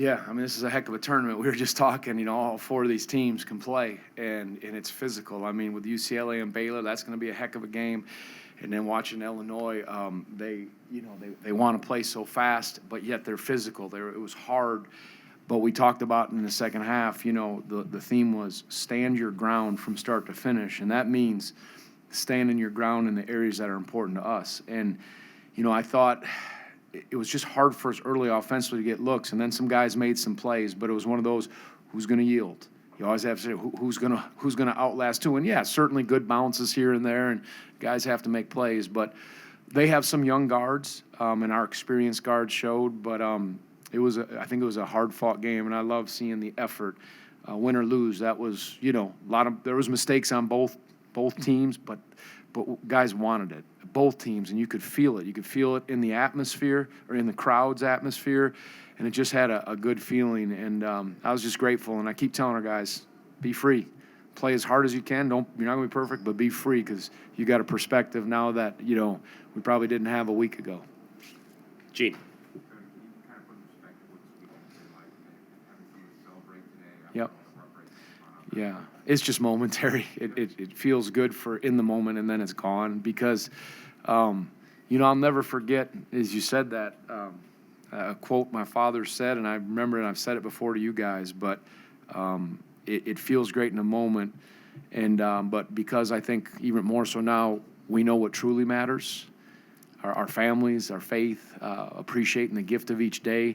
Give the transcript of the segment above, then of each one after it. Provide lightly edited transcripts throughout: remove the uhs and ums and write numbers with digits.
Yeah, I mean, this is a heck of a tournament. We were just talking, all four of these teams can play, and it's physical. I mean, with UCLA and Baylor, that's going to be a heck of a game. And then watching Illinois, they want to play so fast, but yet they're physical. It was hard. But we talked about in the second half, the theme was stand your ground from start to finish, and that means standing your ground in the areas that are important to us. And, I thought it was just hard for us early offensively to get looks, and then some guys made some plays, but it was one of those, who's going to yield? You always have to say, who's going to outlast who? And, yeah, certainly good bounces here and there, and guys have to make plays. But they have some young guards, and our experienced guards showed. But I think it was a hard-fought game, and I love seeing the effort. Win or lose, that was, there was mistakes on both teams, but guys wanted it, both teams, and you could feel it. You could feel it in the atmosphere or in the crowd's atmosphere, and it just had a good feeling. And I was just grateful, and I keep telling our guys, be free. Play as hard as you can. You're not going to be perfect, but be free because you got a perspective now that, we probably didn't have a week ago. Gene. Yep. Yeah, it's just momentary. It feels good for in the moment, and then it's gone because, I'll never forget, as you said that, a quote my father said, and I remember, and I've said it before to you guys, but it feels great in the moment, and but because I think even more so now, we know what truly matters, our families, our faith, appreciating the gift of each day.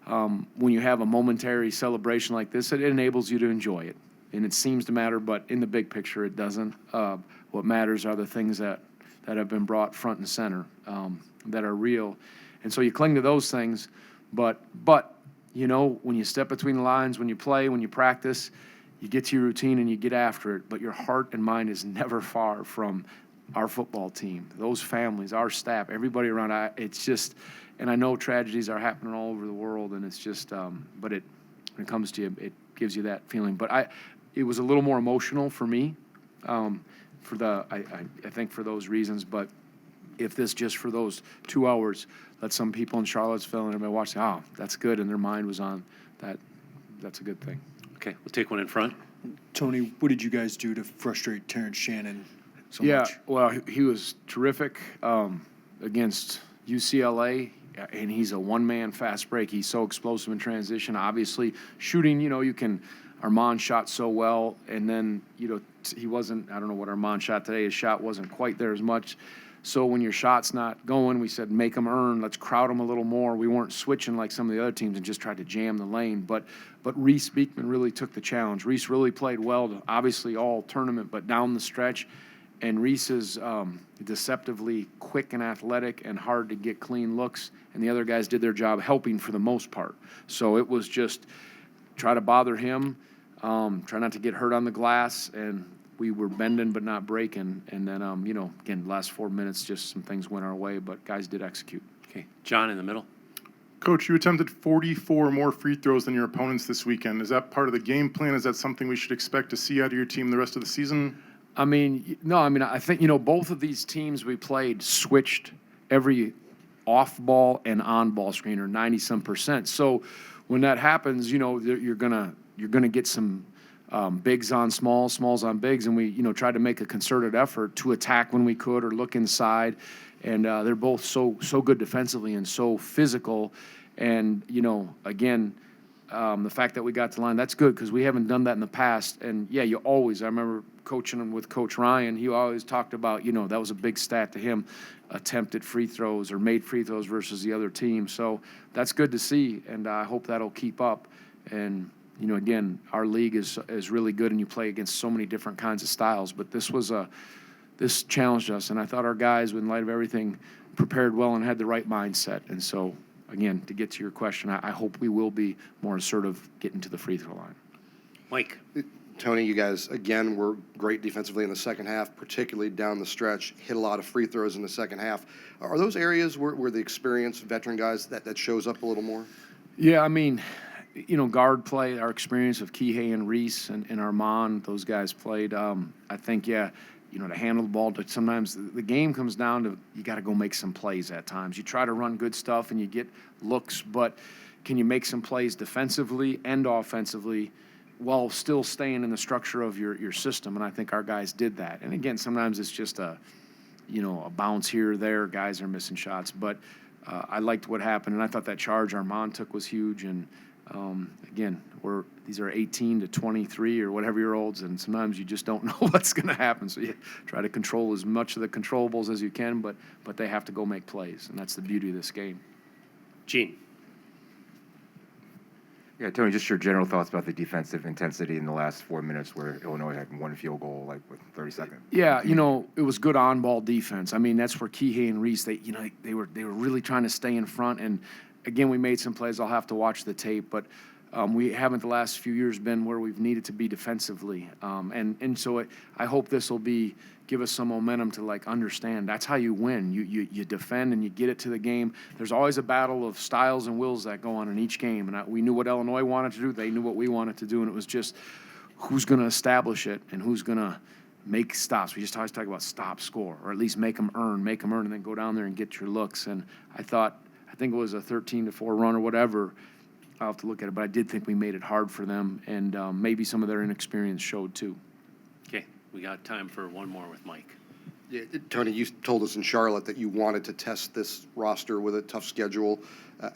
When you have a momentary celebration like this, it enables you to enjoy it. And it seems to matter, but in the big picture, it doesn't. What matters are the things that have been brought front and center, that are real. And so you cling to those things, but when you step between the lines, when you play, when you practice, you get to your routine and you get after it, but your heart and mind is never far from our football team, those families, our staff, everybody around. It's just, and I know tragedies are happening all over the world, and it's just, but when it comes to you, it gives you that feeling. But it was a little more emotional for me, I think for those reasons. But if this just for those 2 hours, let some people in Charlottesville and everybody watch, that's good, and their mind was on that, that's a good thing. Okay, we'll take one in front. Tony, what did you guys do to frustrate Terrence Shannon so much? Yeah, well, he was terrific against UCLA, and he's a one-man fast break. He's so explosive in transition. Obviously, shooting, Armand shot so well, and then, he wasn't, I don't know what Armand shot today. His shot wasn't quite there as much. So when your shot's not going, we said, make them earn. Let's crowd them a little more. We weren't switching like some of the other teams and just tried to jam the lane. But Reese Beekman really took the challenge. Reese really played well, obviously all tournament, but down the stretch. And Reese is deceptively quick and athletic and hard to get clean looks. And the other guys did their job helping for the most part. So it was just try to bother him, try not to get hurt on the glass, and we were bending but not breaking. And then, again, last 4 minutes, just some things went our way, but guys did execute. Okay, John in the middle. Coach, you attempted 44 more free throws than your opponents this weekend. Is that part of the game plan? Is that something we should expect to see out of your team the rest of the season? I think, both of these teams we played switched every off-ball and on-ball screener, 90-some%. So when that happens, you're gonna get some bigs on smalls, smalls on bigs, and we, tried to make a concerted effort to attack when we could or look inside. And they're both so good defensively and so physical. And, again, the fact that we got to the line, that's good because we haven't done that in the past. And, yeah, I remember coaching with Coach Ryan, he always talked about, that was a big stat to him, attempted free throws or made free throws versus the other team. So that's good to see, and I hope that'll keep up. And, again, our league is really good, and you play against so many different kinds of styles. But this challenged us, and I thought our guys, in light of everything, prepared well and had the right mindset. And so, again, to get to your question, I hope we will be more assertive getting to the free throw line. Mike. Tony, you guys, again, were great defensively in the second half, particularly down the stretch, hit a lot of free throws in the second half. Are those areas where the experienced veteran guys that shows up a little more? Yeah, guard play, our experience of Kihei and Reese and Armand, those guys played. I think, to handle the ball, sometimes the game comes down to you got to go make some plays at times. You try to run good stuff and you get looks, but can you make some plays defensively and offensively while still staying in the structure of your system? And I think our guys did that. And again, sometimes it's just a bounce here or there. Guys are missing shots. But I liked what happened, and I thought that charge Armand took was huge. And again, these are 18 to 23 or whatever year olds, and sometimes you just don't know what's going to happen. So you try to control as much of the controllables as you can, but they have to go make plays, and that's the beauty of this game. Gene. Yeah, Tony, just your general thoughts about the defensive intensity in the last 4 minutes where Illinois had one field goal, like with 30 seconds. Yeah, it was good on-ball defense. I mean, that's where Kihei and Reese, they were really trying to stay in front. And again, we made some plays. I'll have to watch the tape, but we haven't the last few years been where we've needed to be defensively. And so I hope this will give us some momentum to understand that's how you win. You defend and you get it to the game. There's always a battle of styles and wills that go on in each game. And we knew what Illinois wanted to do. They knew what we wanted to do. And it was just who's going to establish it and who's going to make stops. We just always talk about stop, score, or at least make them earn, and then go down there and get your looks. And I think it was a 13-4 run or whatever. I'll have to look at it, but I did think we made it hard for them, and maybe some of their inexperience showed too. Okay, we got time for one more with Mike. Yeah, Tony, you told us in Charlotte that you wanted to test this roster with a tough schedule.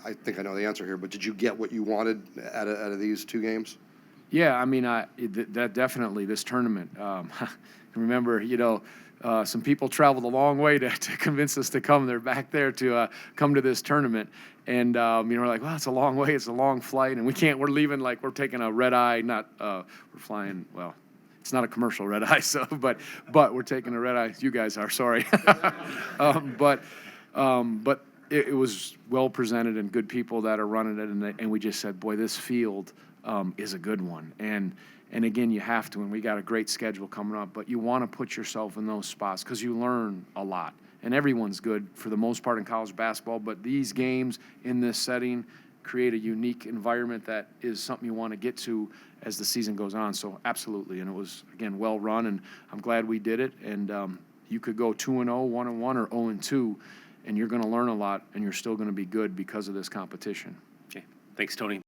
I think I know the answer here, but did you get what you wanted out of these two games? Yeah, I mean, that definitely, this tournament. Remember, some people traveled a long way to convince us to come. They're back there to come to this tournament. And, we're like, well, it's a long way. It's a long flight. And we're leaving we're taking a red eye, we're flying, well, it's not a commercial red eye, so, but we're taking a red eye. You guys are, sorry. But it was well presented and good people that are running it. And we just said, boy, this field is a good one. And again, you have to, and we got a great schedule coming up, but you want to put yourself in those spots because you learn a lot. And everyone's good for the most part in college basketball, but these games in this setting create a unique environment that is something you want to get to as the season goes on. So absolutely, and it was, again, well run, and I'm glad we did it. And you could go 2-0, 1-1, or 0-2, and you're going to learn a lot, and you're still going to be good because of this competition. Okay, thanks, Tony.